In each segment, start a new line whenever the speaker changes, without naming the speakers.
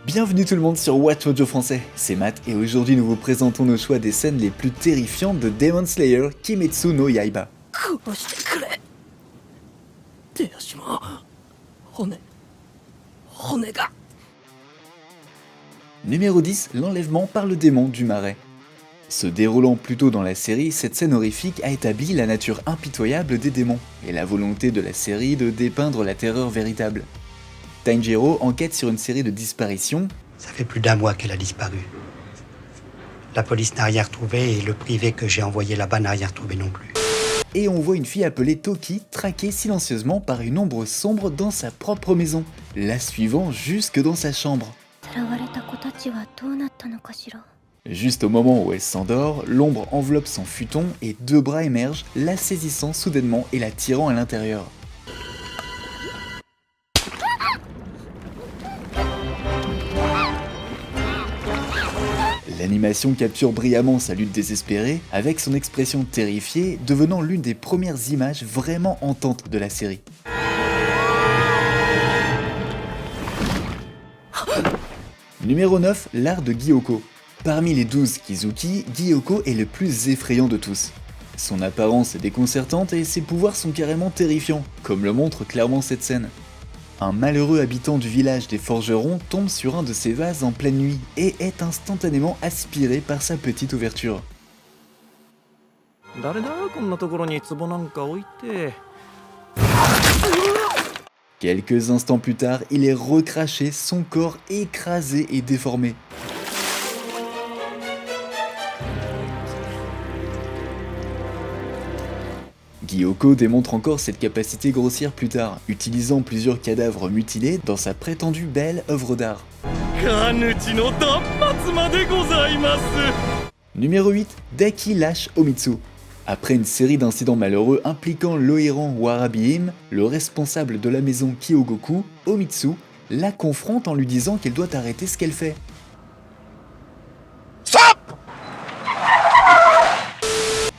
Bienvenue tout le monde sur Watch Mojo Français, c'est Matt et aujourd'hui nous vous présentons nos choix des scènes les plus terrifiantes de Demon Slayer Kimetsu no Yaiba. Numéro 10, l'enlèvement par le démon du marais. Se déroulant plus tôt dans la série, cette scène horrifique a établi la nature impitoyable des démons et la volonté de la série de dépeindre la terreur véritable. Tanjiro enquête sur une série de disparitions.
Ça fait plus d'1 mois qu'elle a disparu. La police n'a rien retrouvé et le privé que j'ai envoyé là-bas n'a rien retrouvé non plus.
Et on voit une fille appelée Toki traquée silencieusement par une ombre sombre dans sa propre maison, la suivant jusque dans sa chambre. Juste au moment où elle s'endort, l'ombre enveloppe son futon et 2 bras émergent, la saisissant soudainement et la tirant à l'intérieur. L'animation capture brillamment sa lutte désespérée, avec son expression terrifiée devenant l'une des premières images vraiment hantantes de la série. Numéro 9, l'art de Gyoko. Parmi les 12 Kizuki, Gyoko est le plus effrayant de tous. Son apparence est déconcertante et ses pouvoirs sont carrément terrifiants, comme le montre clairement cette scène. Un malheureux habitant du village des forgerons tombe sur un de ses vases en pleine nuit et est instantanément aspiré par sa petite ouverture. Quelques instants plus tard, il est recraché, son corps écrasé et déformé. Gyoko démontre encore cette capacité grossière plus tard, utilisant plusieurs cadavres mutilés dans sa prétendue belle œuvre d'art. Numéro 8, Daki lâche Omitsu. Après une série d'incidents malheureux impliquant l'Oiran Warabi-hime, le responsable de la maison Kyogoku, Omitsu, la confronte en lui disant qu'elle doit arrêter ce qu'elle fait.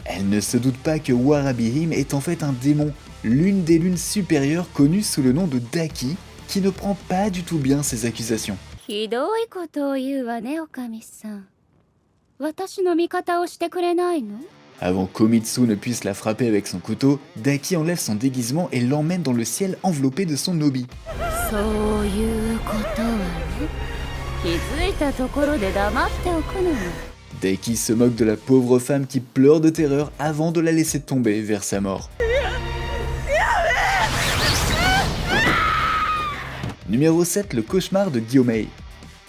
Elle ne se doute pas que Warabi-hime est en fait un démon, l'une des lunes supérieures connues sous le nom de Daki, qui ne prend pas du tout bien ses accusations. Avant qu'Omitsu ne puisse la frapper avec son couteau, Daki enlève son déguisement et l'emmène dans le ciel enveloppé de son obi. Daki se moque de la pauvre femme qui pleure de terreur avant de la laisser tomber vers sa mort. Numéro 7, le cauchemar de Gyomei.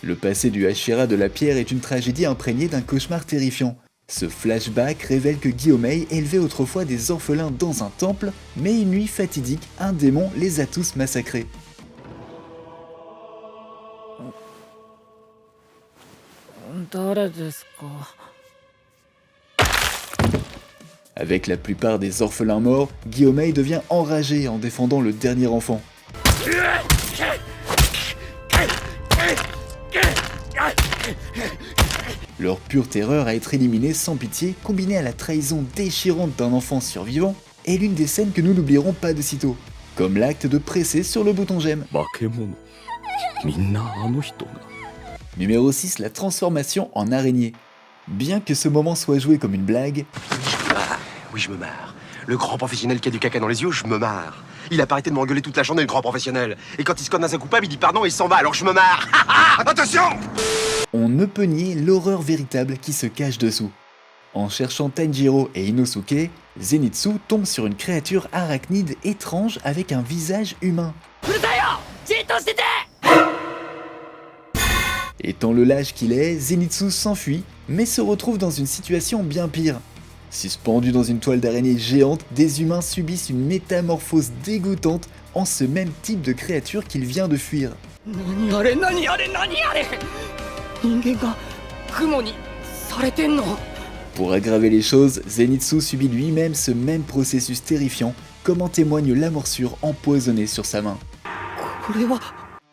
Le passé du Hashira de la pierre est une tragédie imprégnée d'un cauchemar terrifiant. Ce flashback révèle que Gyomei élevait autrefois des orphelins dans un temple, mais une nuit fatidique, un démon les a tous massacrés. Avec la plupart des orphelins morts, Gyomei devient enragé en défendant le dernier enfant. Leur pure terreur à être éliminée sans pitié, combinée à la trahison déchirante d'un enfant survivant, est l'une des scènes que nous n'oublierons pas de sitôt, comme l'acte de presser sur le bouton j'aime. Numéro 6, la transformation en araignée. Bien que ce moment soit joué comme une blague...
Oui, je me marre. Le grand professionnel qui a du caca dans les yeux, je me marre. Il a pas arrêté de m'engueuler toute la journée, le grand professionnel. Et quand il se connaît un coupable, il dit pardon et il s'en va, alors je me marre. Attention!
On ne peut nier l'horreur véritable qui se cache dessous. En cherchant Tanjiro et Inosuke, Zenitsu tombe sur une créature arachnide étrange avec un visage humain. Étant le lâche qu'il est, Zenitsu s'enfuit, mais se retrouve dans une situation bien pire. Suspendus dans une toile d'araignée géante, des humains subissent une métamorphose dégoûtante en ce même type de créature qu'il vient de fuir. Pour aggraver les choses, Zenitsu subit lui-même ce même processus terrifiant, comme en témoigne la morsure empoisonnée sur sa main.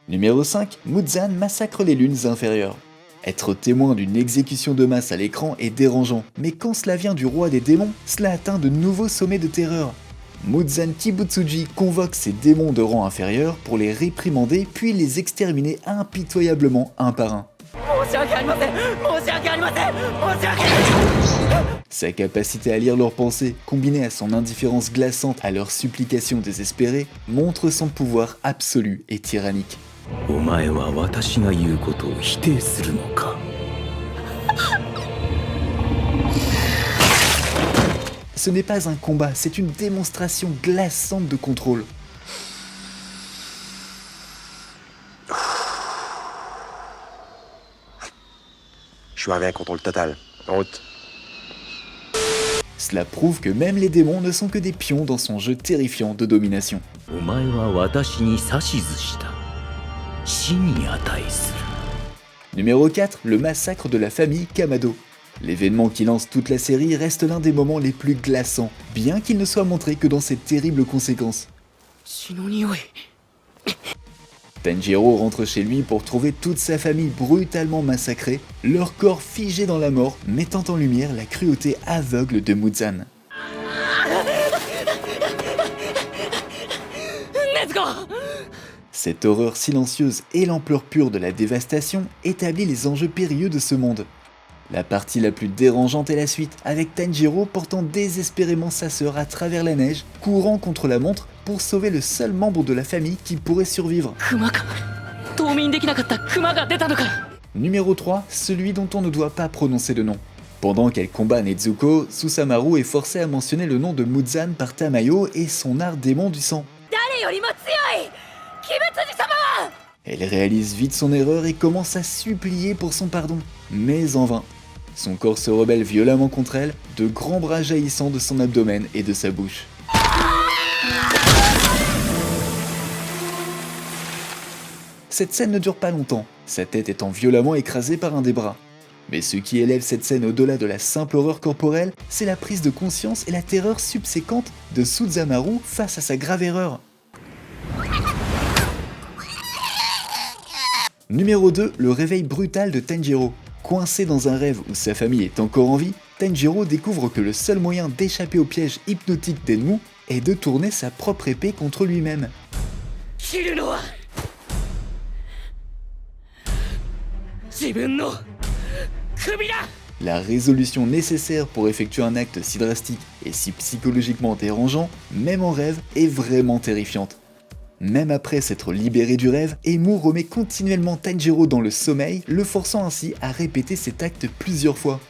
Numéro 5, Muzan massacre les lunes inférieures. Être témoin d'une exécution de masse à l'écran est dérangeant, mais quand cela vient du roi des démons, cela atteint de nouveaux sommets de terreur. Muzan Kibutsuji convoque ses démons de rang inférieur pour les réprimander puis les exterminer impitoyablement un par un. Sa capacité à lire leurs pensées, combinée à son indifférence glaçante à leurs supplications désespérées, montre son pouvoir absolu et tyrannique. Ce n'est pas un combat, c'est une démonstration glaçante de contrôle.
Je suis arrivé à un contrôle total. En route.
Cela prouve que même les démons ne sont que des pions dans son jeu terrifiant de domination. Numéro 4, le massacre de la famille Kamado. L'événement qui lance toute la série reste l'un des moments les plus glaçants, bien qu'il ne soit montré que dans ses terribles conséquences. Tanjiro rentre chez lui pour trouver toute sa famille brutalement massacrée, leur corps figé dans la mort, mettant en lumière la cruauté aveugle de Muzan. Cette horreur silencieuse et l'ampleur pure de la dévastation établit les enjeux périlleux de ce monde. La partie la plus dérangeante est la suite, avec Tanjiro portant désespérément sa sœur à travers la neige, courant contre la montre pour sauver le seul membre de la famille qui pourrait survivre. Numéro 3, celui dont on ne doit pas prononcer le nom. Pendant qu'elle combat Nezuko, Susamaru est forcé à mentionner le nom de Muzan par Tamayo et son art démon du sang. Elle réalise vite son erreur et commence à supplier pour son pardon, mais en vain. Son corps se rebelle violemment contre elle, de grands bras jaillissant de son abdomen et de sa bouche. Cette scène ne dure pas longtemps, sa tête étant violemment écrasée par un des bras. Mais ce qui élève cette scène au-delà de la simple horreur corporelle, c'est la prise de conscience et la terreur subséquente de Susamaru face à sa grave erreur. Numéro 2, le réveil brutal de Tanjiro. Coincé dans un rêve où sa famille est encore en vie, Tanjiro découvre que le seul moyen d'échapper au piège hypnotique d'Enmu est de tourner sa propre épée contre lui-même. La résolution nécessaire pour effectuer un acte si drastique et si psychologiquement dérangeant, même en rêve, est vraiment terrifiante. Même après s'être libéré du rêve, Enmu remet continuellement Tanjiro dans le sommeil, le forçant ainsi à répéter cet acte plusieurs fois.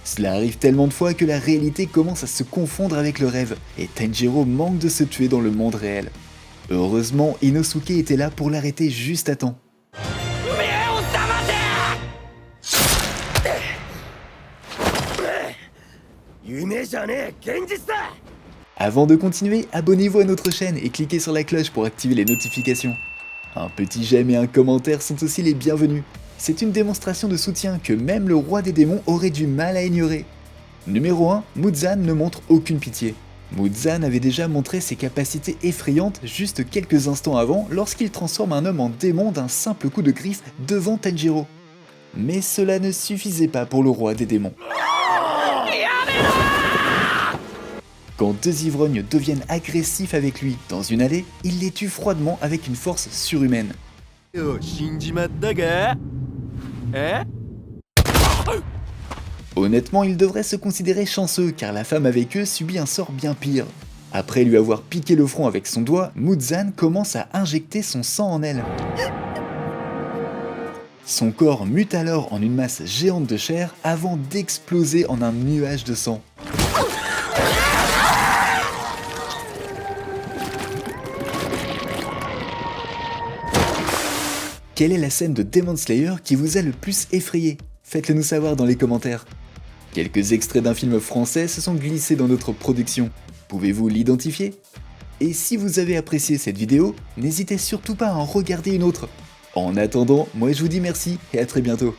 Cela arrive tellement de fois que la réalité commence à se confondre avec le rêve, et Tanjiro manque de se tuer dans le monde réel. Heureusement, Inosuke était là pour l'arrêter juste à temps. Avant de continuer, abonnez-vous à notre chaîne et cliquez sur la cloche pour activer les notifications. Un petit j'aime et un commentaire sont aussi les bienvenus. C'est une démonstration de soutien que même le roi des démons aurait du mal à ignorer. Numéro 1, Muzan ne montre aucune pitié. Muzan avait déjà montré ses capacités effrayantes juste quelques instants avant lorsqu'il transforme un homme en démon d'un simple coup de griffe devant Tanjiro. Mais cela ne suffisait pas pour le roi des démons. Quand deux ivrognes deviennent agressifs avec lui dans une allée, il les tue froidement avec une force surhumaine. Honnêtement, il devrait se considérer chanceux car la femme avec eux subit un sort bien pire. Après lui avoir piqué le front avec son doigt, Muzan commence à injecter son sang en elle. Son corps mute alors en une masse géante de chair avant d'exploser en un nuage de sang. Quelle est la scène de Demon Slayer qui vous a le plus effrayé? Faites-le nous savoir dans les commentaires. Quelques extraits d'un film français se sont glissés dans notre production. Pouvez-vous l'identifier? Et si vous avez apprécié cette vidéo, n'hésitez surtout pas à en regarder une autre. En attendant, moi je vous dis merci et à très bientôt.